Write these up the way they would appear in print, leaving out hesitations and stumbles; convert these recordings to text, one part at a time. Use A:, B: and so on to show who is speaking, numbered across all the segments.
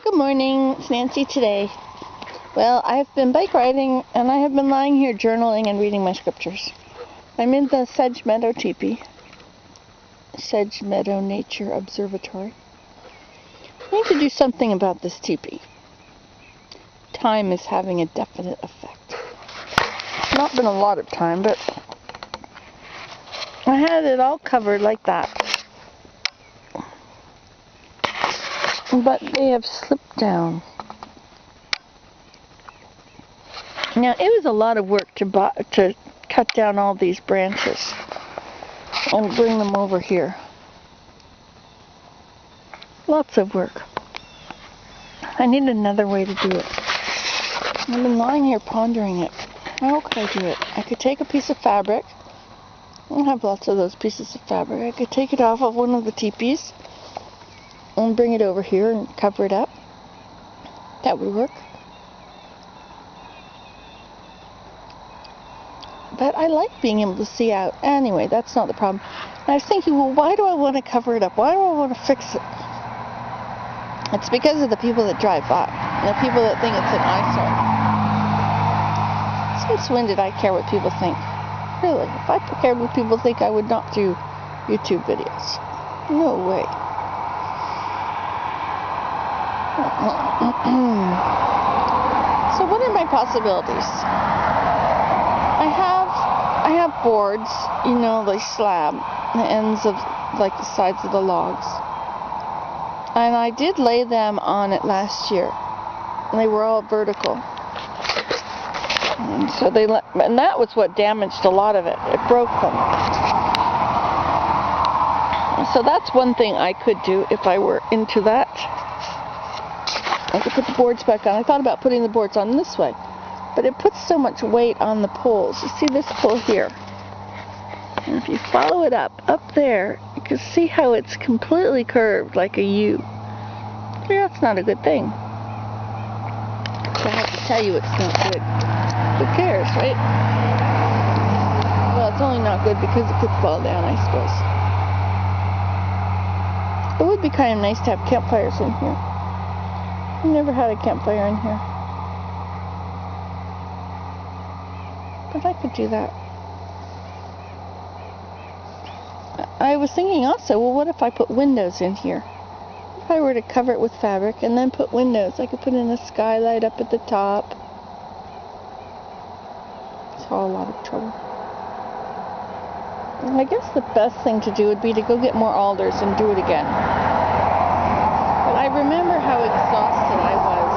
A: Good morning, it's Nancy today. Well, I have been bike riding and I have been lying here journaling and reading my scriptures. I'm in the Sedge Meadow Tipi, Sedge Meadow Nature Observatory. I need to do something about this teepee. Time is having a definite effect. Not been a lot of time, but I had it all covered like that. But they have slipped down. Now, it was a lot of work to cut down all these branches and bring them over here. Lots of work. I need another way to do it. I've been lying here pondering it. How could I do it? I could take a piece of fabric. I have lots of those pieces of fabric. I could take it off of one of the teepees and bring it over here and cover it up. That would work. But I like being able to see out. Anyway, that's not the problem. And I was thinking, well, why do I want to cover it up? Why do I want to fix it? It's because of the people that drive by, and the people that think it's an eyesore. Since when did I care what people think? Really, if I cared what people think, I would not do YouTube videos. No way. So what are my possibilities? I have boards, you know, they slab the ends of like the sides of the logs. And I did lay them on it last year. And they were all vertical. And so and that was what damaged a lot of it. It broke them. So that's one thing I could do if I were into that. I could put the boards back on. I thought about putting the boards on this way, but it puts so much weight on the poles. You see this pole here? And if you follow it up there, you can see how it's completely curved like a U. Yeah, that's not a good thing. So I have to tell you it's not good. Who cares, right? Well, it's only not good because it could fall down, I suppose. It would be kind of nice to have campfires in here. I've never had a campfire in here. But I could do that. I was thinking also, well, what if I put windows in here? If I were to cover it with fabric and then put windows, I could put in a skylight up at the top. It's all a lot of trouble. And I guess the best thing to do would be to go get more alders and do it again. But I remember how exhausted I was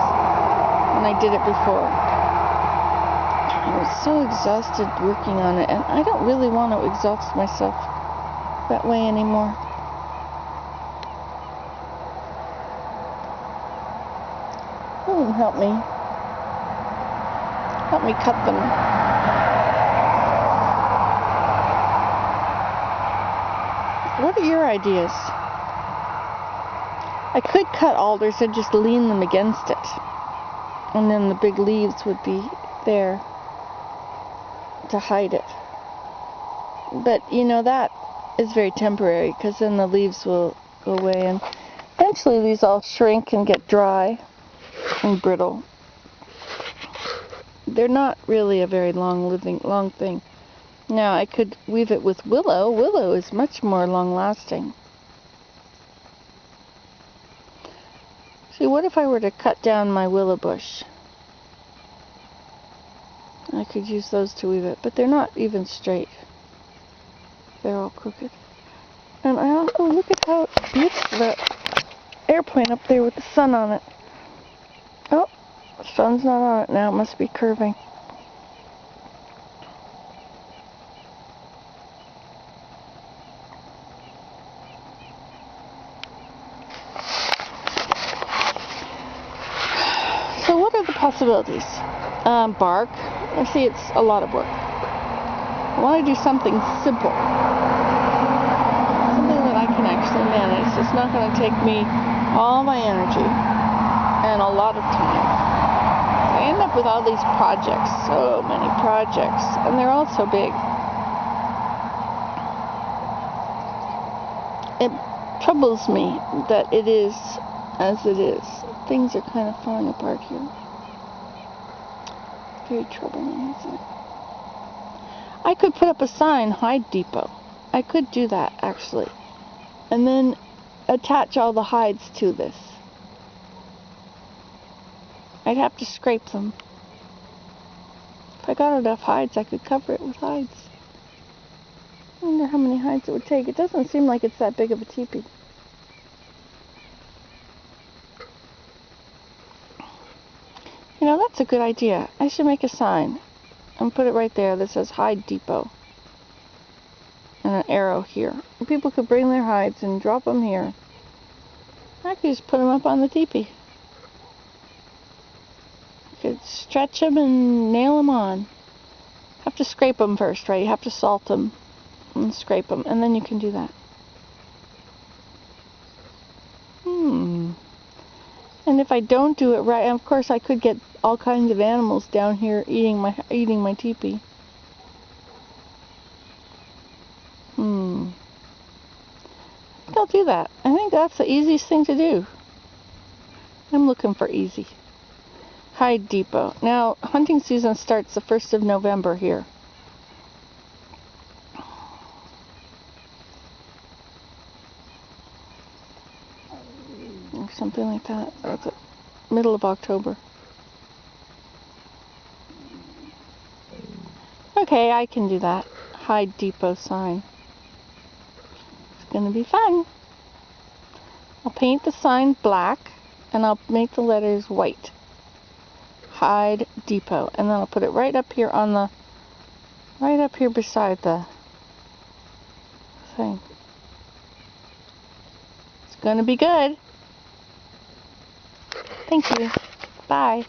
A: when I did it before. I was so exhausted working on it, and I don't really want to exhaust myself that way anymore. Help me cut them. What are your ideas? I could cut alders and just lean them against it, and then the big leaves would be there to hide it. But you know, that is very temporary, because then the leaves will go away and eventually these all shrink and get dry and brittle. They're not really a very long thing. Now I could weave it with willow. Willow is much more long lasting. See, what if I were to cut down my willow bush? I could use those to weave it, but they're not even straight. They're all crooked. And look at how beautiful that airplane up there with the sun on it. Oh, the sun's not on it now. It must be curving. So what are the possibilities? Bark. I see it's a lot of work. I want to do something simple. Something that I can actually manage. It's not going to take me all my energy and a lot of time. I end up with all these projects, so many projects, and they're all so big. It troubles me that it is as it is. Things are kind of falling apart here. Very troubling, isn't it? I could put up a sign, hide depot. I could do that, actually. And then attach all the hides to this. I'd have to scrape them. If I got enough hides, I could cover it with hides. I wonder how many hides it would take. It doesn't seem like it's that big of a teepee. You know, that's a good idea. I should make a sign and put it right there that says Hide Depot. And an arrow here. And people could bring their hides and drop them here. I could just put them up on the teepee. I could stretch them and nail them on. Have to scrape them first, right? You have to salt them and scrape them, and then you can do that. And if I don't do it right, of course I could get all kinds of animals down here eating my teepee. I think I'll do that. I think that's the easiest thing to do. I'm looking for easy. Hide Depot. Now, hunting season starts the 1st of November here. Or something like that. That's the middle of October. Okay, I can do that. Hide Depot sign. It's going to be fun. I'll paint the sign black and I'll make the letters white. Hide Depot. And then I'll put it right up here on the, right up here beside the thing. It's going to be good. Thank you. Bye.